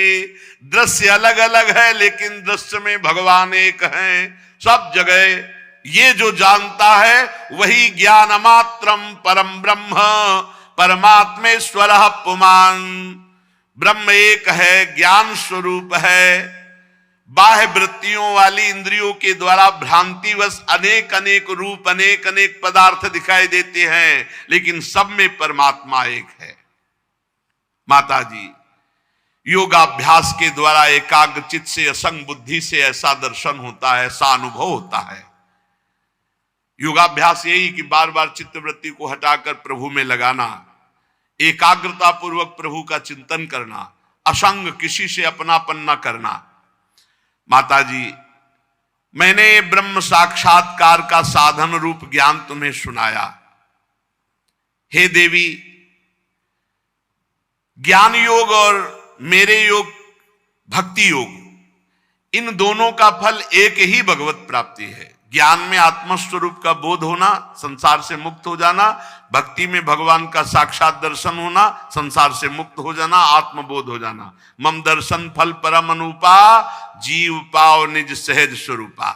दृश्य अलग अलग है लेकिन दृश्य में भगवान एक है। सब जगह ये जो जानता है वही ज्ञान मात्रम परम ब्रह्म परमात्मेश्वर पुमान। ब्रह्म एक है, ज्ञान स्वरूप है। बाह्य वृत्तियों वाली इंद्रियों के द्वारा भ्रांतिवश अनेक अनेक रूप, अनेक अनेक पदार्थ दिखाई देते हैं, लेकिन सब में परमात्मा एक है। माता जी, योगाभ्यास के द्वारा एकाग्र चित्त से, असंग बुद्धि से ऐसा दर्शन होता है, ऐसा अनुभव होता है। योगाभ्यास यही कि बार बार चित्तवृत्ति को हटाकर प्रभु में लगाना, एकाग्रता पूर्वक प्रभु का चिंतन करना, असंग, किसी से अपनापन न करना। माता जी, मैंने ब्रह्म साक्षात्कार का साधन रूप ज्ञान तुम्हें सुनाया। हे देवी, ज्ञान योग और मेरे योग, भक्ति योग, इन दोनों का फल एक ही भगवत प्राप्ति है। ज्ञान में आत्मस्वरूप का बोध होना, संसार से मुक्त हो जाना। भक्ति में भगवान का साक्षात दर्शन होना, संसार से मुक्त हो जाना, आत्मबोध हो जाना। मम दर्शन फल परम अनुपा जीव पाओ निज सहज स्वरूपा।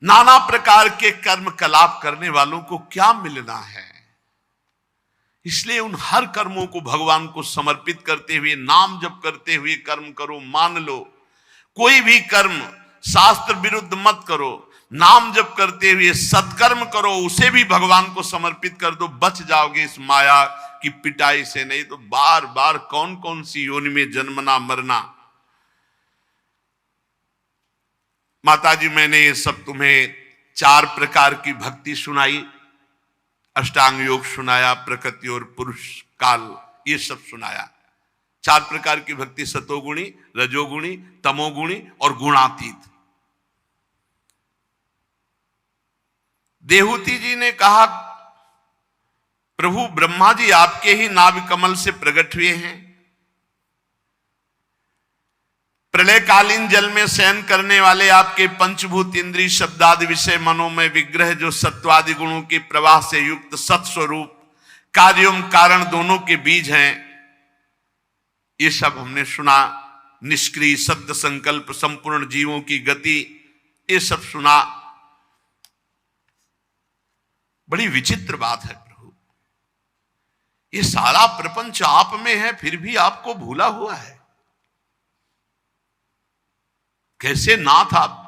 नाना प्रकार के कर्म कलाप करने वालों को क्या मिलना है? इसलिए उन हर कर्मों को भगवान को समर्पित करते हुए, नाम जप करते हुए कर्म करो। मान लो, कोई भी कर्म शास्त्र विरुद्ध मत करो, नाम जप करते हुए सत्कर्म करो, उसे भी भगवान को समर्पित कर दो। बच जाओगे इस माया की पिटाई से। नहीं तो बार बार कौन कौन सी योनि में जन्मना मरना। माता जी, मैंने ये सब तुम्हें 4 प्रकार की भक्ति सुनाई। अष्टांग योग सुनाया, प्रकृति और पुरुष काल, ये सब सुनाया। 4 प्रकार की भक्ति, सतोगुणी, रजोगुणी, तमोगुणी और गुणातीत। देहूती जी ने कहा, प्रभु ब्रह्मा जी आपके ही नाभि कमल से प्रकट हुए हैं। प्रलयकालीन जल में शयन करने वाले आपके पंचभूत इंद्रिय शब्दादि विषय मनोमय विग्रह, जो सत्वादि गुणों के प्रवाह से युक्त सत्स्वरूप, कार्यों कारण दोनों के बीज हैं। ये सब हमने सुना। निष्क्रिय सत्य संकल्प, संपूर्ण जीवों की गति, ये सब सुना। बड़ी विचित्र बात है प्रभु, ये सारा प्रपंच आप में है, फिर भी आपको भूला हुआ है। कैसे नाथ आप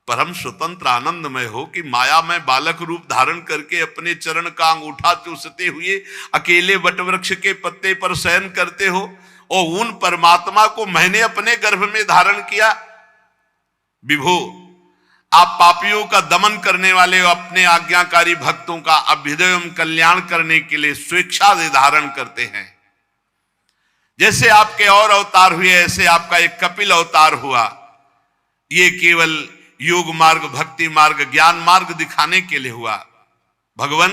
परम स्वतंत्र आनंदमय हो कि माया में बालक रूप धारण करके अपने चरण का अंगूठा चूसते हुए अकेले वटवृक्ष के पत्ते पर शयन करते हो, और उन परमात्मा को मैंने अपने गर्भ में धारण किया। विभो, आप पापियों का दमन करने वाले हो, अपने आज्ञाकारी भक्तों का अभ्युदय एवं कल्याण करने के लिए स्वेच्छा से धारण करते हैं। जैसे आपके और अवतार हुए, ऐसे आपका एक कपिल अवतार हुआ। ये केवल योग मार्ग, भक्ति मार्ग, ज्ञान मार्ग दिखाने के लिए हुआ। भगवान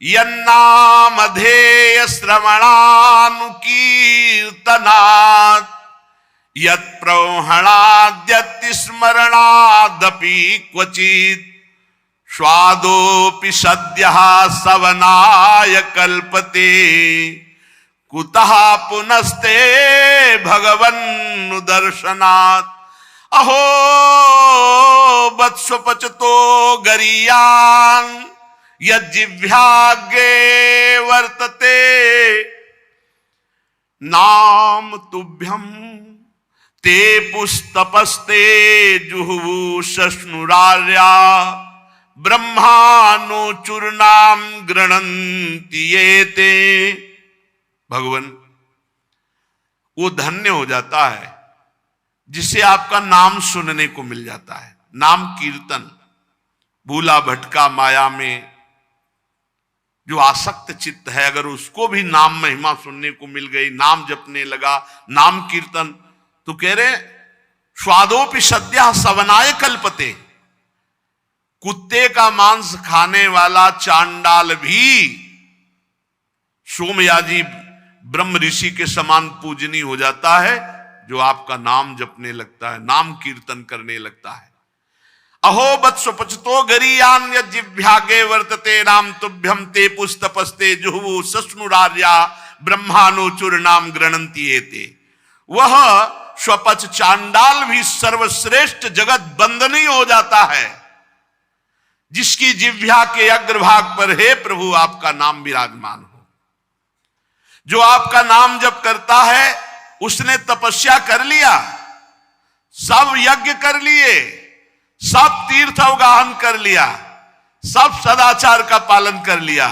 यन्नामधेय श्रवणानुकीर्तनात् यत्प्रवहणाद्यति स्मरणादपि क्वचित् स्वादोपि सद्यः सवनाय कल्पते कुतः पुनस्ते भगवन् दर्शनात्। अहो वत्सपचतो गरीयान् यज्जिह्वाग्रे वर्तते नाम तुभ्यं ते पुस्तपस्ते जुहुवु शश्नुरार्या ब्रह्मानो चूर्णाम गृणन्ति येते। भगवान वो धन्य हो जाता है जिसे आपका नाम सुनने को मिल जाता है। नाम कीर्तन, भूला भटका माया में जो आसक्त चित्त है, अगर उसको भी नाम महिमा सुनने को मिल गई, नाम जपने लगा, नाम कीर्तन, तो कह रहे स्वादोपि सद्यः सवनाय कल्पते। कुत्ते का मांस खाने वाला चांडाल भी सोमयाजी ब्रह्म ऋषि के समान पूजनीय हो जाता है जो आपका नाम जपने लगता है, नाम कीर्तन करने लगता है। अहो वत्सपचतो गरीयान् यज्जिह्वाग्रे वर्तते नाम तुभ्यं ते पुस्तपस्ते जुहुवु शश्नुरार्या ब्रह्मानो चूर्णाम गृणन्ति येते। वह स्वपच चांडाल भी सर्वश्रेष्ठ जगत बंदनीय हो जाता है जिसकी जिह्वा के अग्रभाग पर हे प्रभु आपका नाम विराजमान हो। जो आपका नाम जप करता है उसने तपस्या कर लिया, सब यज्ञ कर लिए, सब तीर्थ अवगाहन कर लिया, सब सदाचार का पालन कर लिया,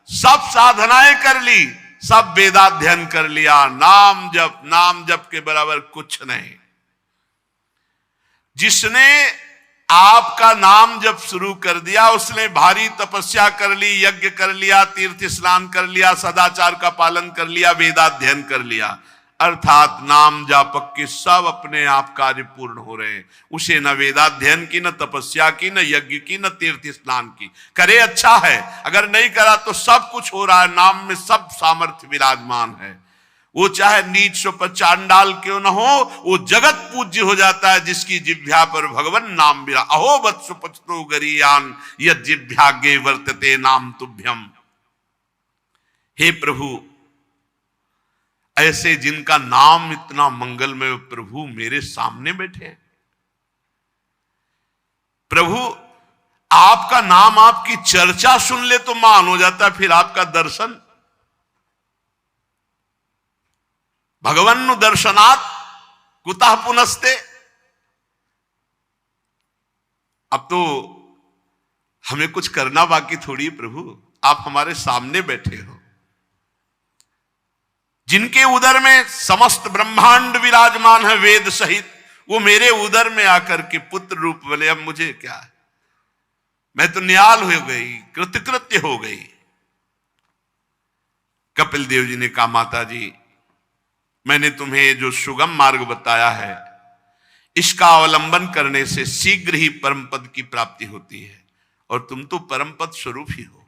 सब साधनाएं कर ली, सब वेदाध्ययन कर लिया, नाम जप के बराबर कुछ नहीं। जिसने आपका नाम जप शुरू कर दिया उसने भारी तपस्या कर ली, यज्ञ कर लिया, तीर्थ स्नान कर लिया, सदाचार का पालन कर लिया, वेदाध्ययन कर लिया, अर्थात नाम जापक के सब अपने आप कार्य पूर्ण हो रहे हैं। उसे न वेदाध्ययन की, न तपस्या की, न यज्ञ की, न तीर्थ स्नान की। करे अच्छा है, अगर नहीं करा तो सब कुछ हो रहा है, नाम में सब सामर्थ्य विराजमान है। वो चाहे नीच स्वपच चांडाल क्यों न हो, वो जगत पूज्य हो जाता है जिसकी जिह्वा पर भगवान नाम विरा। अहो वत्सपचतो गरीयान् यज्जिह्वाग्रे वर्तते नाम तुभ्यम। हे प्रभु, ऐसे जिनका नाम इतना मंगलमय, प्रभु मेरे सामने बैठे हैं। प्रभु आपका नाम, आपकी चर्चा सुन ले तो मान हो जाता है, फिर आपका दर्शन। भगवन् दर्शनात् कुतः पुनस्ते। अब तो हमें कुछ करना बाकी थोड़ी प्रभु, आप हमारे सामने बैठे हो। जिनके उदर में समस्त ब्रह्मांड विराजमान है वेद सहित, वो मेरे उदर में आकर के पुत्र रूप बोले, अब मुझे क्या है, मैं तो निहाल हो गई, कृतकृत्य हो गई। कपिल देव जी ने कहा, माता जी मैंने तुम्हें जो सुगम मार्ग बताया है इसका अवलंबन करने से शीघ्र ही परम पद की प्राप्ति होती है, और तुम तो परम पद स्वरूप ही हो।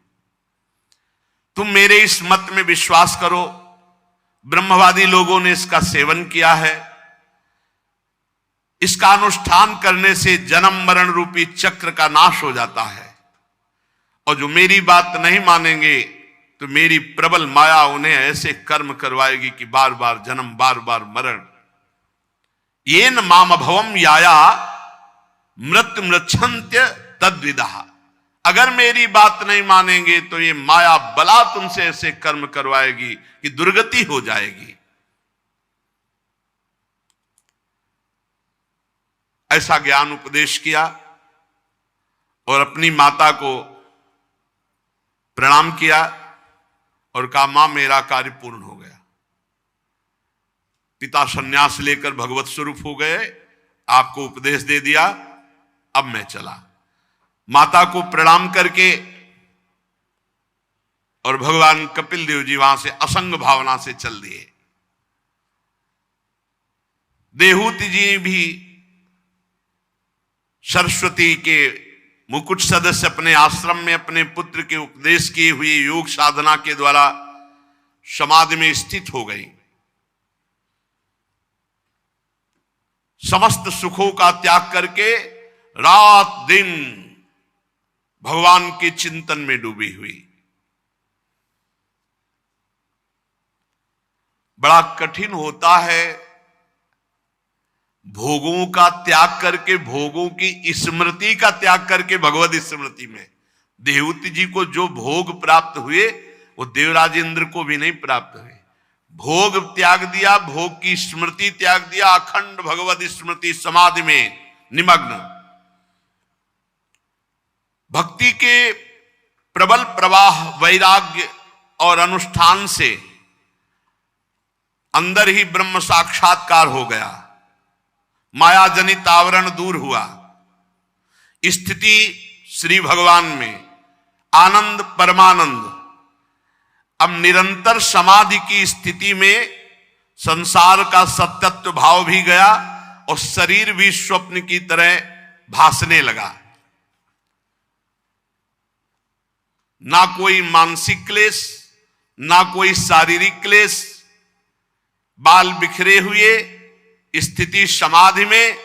तुम मेरे इस मत में विश्वास करो। ब्रह्मवादी लोगों ने इसका सेवन किया है। इसका अनुष्ठान करने से जन्म मरण रूपी चक्र का नाश हो जाता है, और जो मेरी बात नहीं मानेंगे तो मेरी प्रबल माया उन्हें ऐसे कर्म करवाएगी कि बार बार जन्म, बार बार मरण। येन माम भवम याया मृत्यु मृच्छन्त्य तद्विदः। अगर मेरी बात नहीं मानेंगे तो ये माया बला तुमसे ऐसे कर्म करवाएगी कि दुर्गति हो जाएगी। ऐसा ज्ञान उपदेश किया और अपनी माता को प्रणाम किया और कहा, मां मेरा कार्य पूर्ण हो गया। पिता सन्यास लेकर भगवत स्वरूप हो गए, आपको उपदेश दे दिया, अब मैं चला। माता को प्रणाम करके और भगवान कपिल देव जी वहां से असंग भावना से चल दिए। देहूति जी भी सरस्वती के मुकुट सदस्य अपने आश्रम में अपने पुत्र के उपदेश किए हुए योग साधना के द्वारा समाधि में स्थित हो गई। समस्त सुखों का त्याग करके रात दिन भगवान के चिंतन में डूबी हुई। बड़ा कठिन होता है भोगों का त्याग करके, भोगों की स्मृति का त्याग करके भगवत स्मृति में। देवहूति जी को जो भोग प्राप्त हुए वो देवराज इंद्र को भी नहीं प्राप्त हुए। भोग त्याग दिया, भोग की स्मृति त्याग दिया, अखंड भगवत स्मृति समाधि में निमग्न। भक्ति के प्रबल प्रवाह, वैराग्य और अनुष्ठान से अंदर ही ब्रह्म साक्षात्कार हो गया। माया जनित आवरण दूर हुआ। स्थिति श्री भगवान में, आनंद परमानंद। अब निरंतर समाधि की स्थिति में संसार का सत्यत्व भाव भी गया और शरीर भी स्वप्न की तरह भासने लगा। ना कोई मानसिक क्लेश, ना कोई शारीरिक क्लेश। बाल बिखरे हुए स्थिति समाधि में।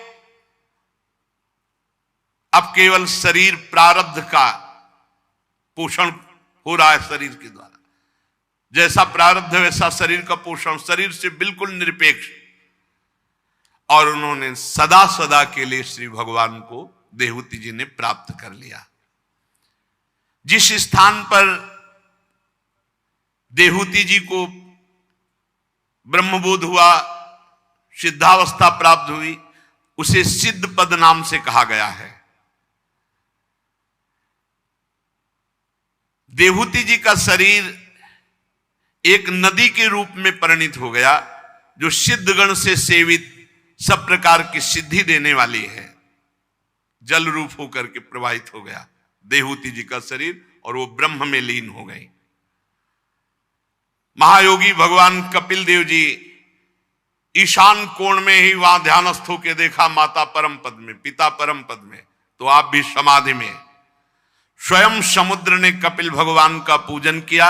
अब केवल शरीर प्रारब्ध का पोषण हो रहा है शरीर के द्वारा। जैसा प्रारब्ध है वैसा शरीर का पोषण, शरीर से बिल्कुल निरपेक्ष। और उन्होंने सदा सदा के लिए श्री भगवान को देवहूति जी ने प्राप्त कर लिया। जिस स्थान पर देवहूति जी को ब्रह्मबोध हुआ, सिद्धावस्था प्राप्त हुई, उसे सिद्ध पद नाम से कहा गया है। देवहूति जी का शरीर एक नदी के रूप में परिणित हो गया, जो सिद्धगण से सेवित सब प्रकार की सिद्धि देने वाली है। जल रूप होकर के प्रवाहित हो गया देवहूति जी का शरीर, और वो ब्रह्म में लीन हो गई। महायोगी भगवान कपिल देव जी ईशान कोण में ही वहां ध्यानस्थ होकर देखा माता परम पद में, पिता परम पद में, तो आप भी समाधि में। स्वयं समुद्र ने कपिल भगवान का पूजन किया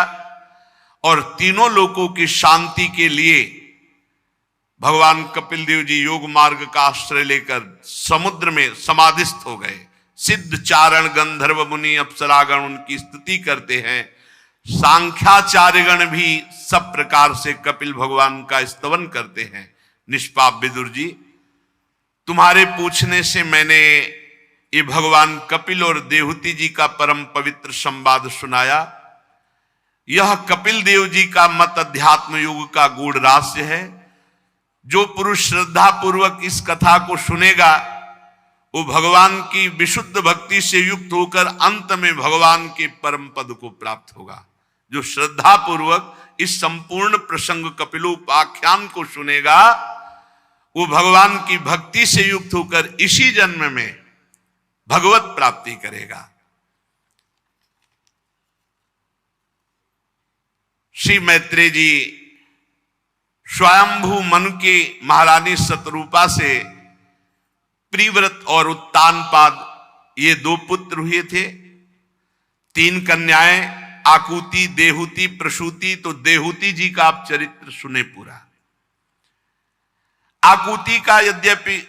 और तीनों लोकों की शांति के लिए भगवान कपिल देव जी योग मार्ग का आश्रय लेकर समुद्र में समाधिस्थ हो गए। सिद्ध चारण गंधर्व मुनि अप्सरागण उनकी स्तुति करते हैं। सांख्याचार्यगण भी सब प्रकार से कपिल भगवान का स्तवन करते हैं। निष्पाप विदुर जी, तुम्हारे पूछने से मैंने ये भगवान कपिल और देवहूति जी का परम पवित्र संवाद सुनाया। यह कपिल देव जी का मत अध्यात्म युग का गूढ़ रहस्य है। जो पुरुष श्रद्धा पूर्वक इस कथा को सुनेगा वो भगवान की विशुद्ध भक्ति से युक्त होकर अंत में भगवान के परम पद को प्राप्त होगा। जो श्रद्धा पूर्वक इस संपूर्ण प्रसंग कपिलोपाख्यान को सुनेगा वो भगवान की भक्ति से युक्त होकर इसी जन्म में भगवत प्राप्ति करेगा। श्री मैत्रेय जी स्वयंभू मनु की महारानी शतरूपा से प्रिव्रत और उत्तानपाद ये दो पुत्र हुए थे। 3 कन्याएं आकुति, देहूति, प्रसूति। तो देहूति जी का आप चरित्र सुने पूरा। आकुति का यद्यपि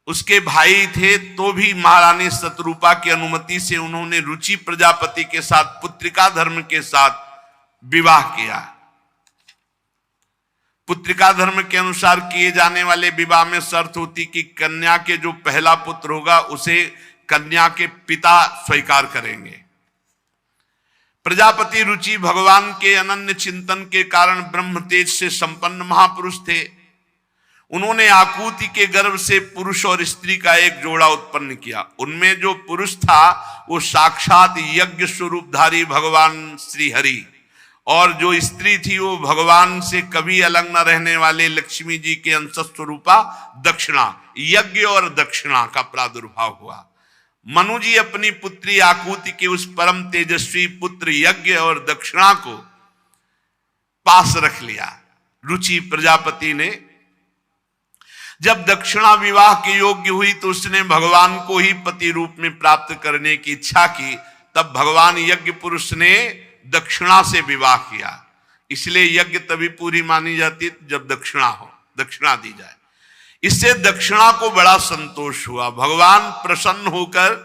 उसके भाई थे तो भी महारानी शतरूपा की अनुमति से उन्होंने रुचि प्रजापति के साथ पुत्रिका धर्म के साथ विवाह किया। पुत्रिका धर्म के अनुसार किए जाने वाले विवाह में शर्त होती कि कन्या के जो पहला पुत्र होगा उसे कन्या के पिता स्वीकार करेंगे। प्रजापति रुचि भगवान के अनन्य चिंतन के कारण ब्रह्म तेज से संपन्न महापुरुष थे। उन्होंने आकुति के गर्भ से पुरुष और स्त्री का एक जोड़ा उत्पन्न किया। उनमें जो पुरुष था वो साक्षात यज्ञ स्वरूपधारी भगवान श्री हरि, और जो स्त्री थी वो भगवान से कभी अलग न रहने वाले लक्ष्मी जी के अंश स्वरूपा दक्षिणा। यज्ञ और दक्षिणा का प्रादुर्भाव हुआ। मनु जी अपनी पुत्री आकुति के उस परम तेजस्वी पुत्र यज्ञ और दक्षिणा को पास रख लिया। रुचि प्रजापति ने जब दक्षिणा विवाह के योग्य हुई तो उसने भगवान को ही पति रूप में प्राप्त करने की इच्छा की। तब भगवान यज्ञ पुरुष ने दक्षिणा से विवाह किया। इसलिए यज्ञ तभी पूरी मानी जाती जब दक्षिणा हो, दक्षिणा दी जाए। इससे दक्षिणा को बड़ा संतोष हुआ। भगवान प्रसन्न होकर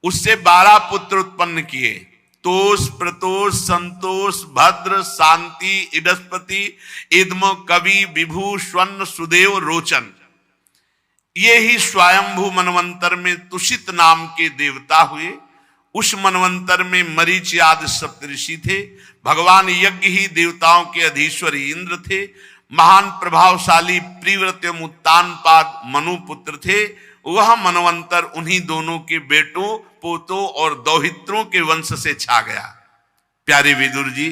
उससे 12 पुत्र उत्पन्न किए। तोष, प्रतोष, संतोष, भद्र, शांति, इडस्पति, इद्म, कवि, विभु, स्वर्ण, सुदेव, रोचन। ये ही स्वयंभू मनवंतर में तुषित नाम के देवता हुए। उस मनवंतर में मरीचि आदि सप्तऋषि थे। भगवान यज्ञ ही देवताओं के अधीश्वर इंद्र थे। महान प्रभावशाली प्रिव्रत उत्तानपाद मनु पुत्र थे। वह मनवंतर उन्हीं दोनों के बेटों, पोतों और दौहित्रों के वंश से छा गया। प्यारे विदुर जी,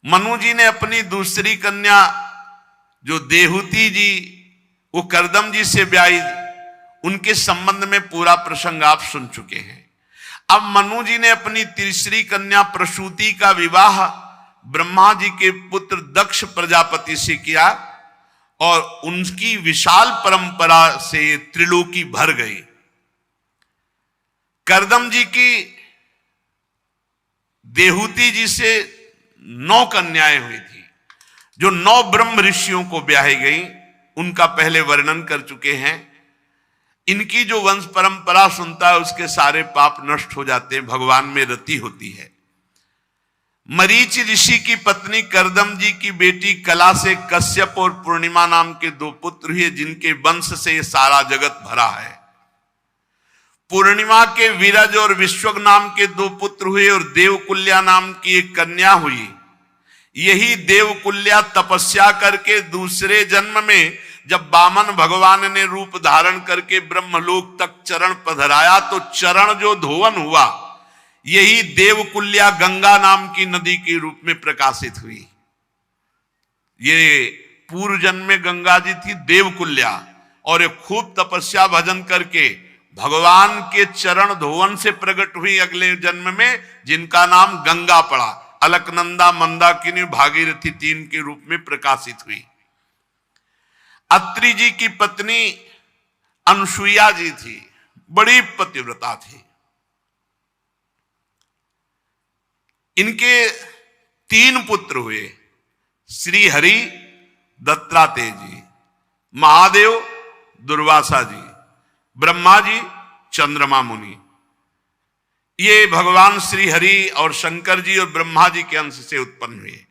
मनु जी ने अपनी दूसरी कन्या जो देहूति जी, वो करदम जी से ब्याही। उनके संबंध में पूरा प्रसंग आप सुन चुके हैं। अब मनु जी ने अपनी तीसरी कन्या प्रसूति का विवाह ब्रह्मा जी के पुत्र दक्ष प्रजापति से किया और उनकी विशाल परंपरा से त्रिलोकी भर गई। करदम जी की देहूति जी से 9 कन्याएं हुई थी, जो 9 ब्रह्म ऋषियों को ब्याही गई। उनका पहले वर्णन कर चुके हैं। इनकी जो वंश परंपरा सुनता है उसके सारे पाप नष्ट हो जाते हैं, भगवान में रति होती है। मरीचि ऋषि की पत्नी करदम जी की बेटी कला से कश्यप और पूर्णिमा नाम के 2 पुत्र हुए, जिनके वंश से ये सारा जगत भरा है। पूर्णिमा के विरज और विश्वक नाम के 2 पुत्र हुए और देवकुल्या नाम की एक कन्या हुई। यही देवकुल्या तपस्या करके दूसरे जन्म में जब वामन भगवान ने रूप धारण करके ब्रह्मलोक तक चरण पधराया तो चरण जो धोवन हुआ, यही देवकुल्या गंगा नाम की नदी के रूप में प्रकाशित हुई। ये पूर्व जन्म में गंगा जी थी देवकुल्या, और ये खूब तपस्या भजन करके भगवान के चरण धोवन से प्रकट हुई अगले जन्म में, जिनका नाम गंगा पड़ा। अलकनंदा, मंदाकिनी, भागीरथी 3 के रूप में प्रकाशित हुई। अत्रि जी की पत्नी अनुसुईया जी थी, बड़ी पतिव्रता थी। इनके 3 पुत्र हुए, श्री हरि, दत्तात्रेय जी, महादेव, दुर्वासा जी, ब्रह्मा जी, चंद्रमा मुनि। ये भगवान श्री हरि और शंकर जी और ब्रह्मा जी के अंश से उत्पन्न हुए।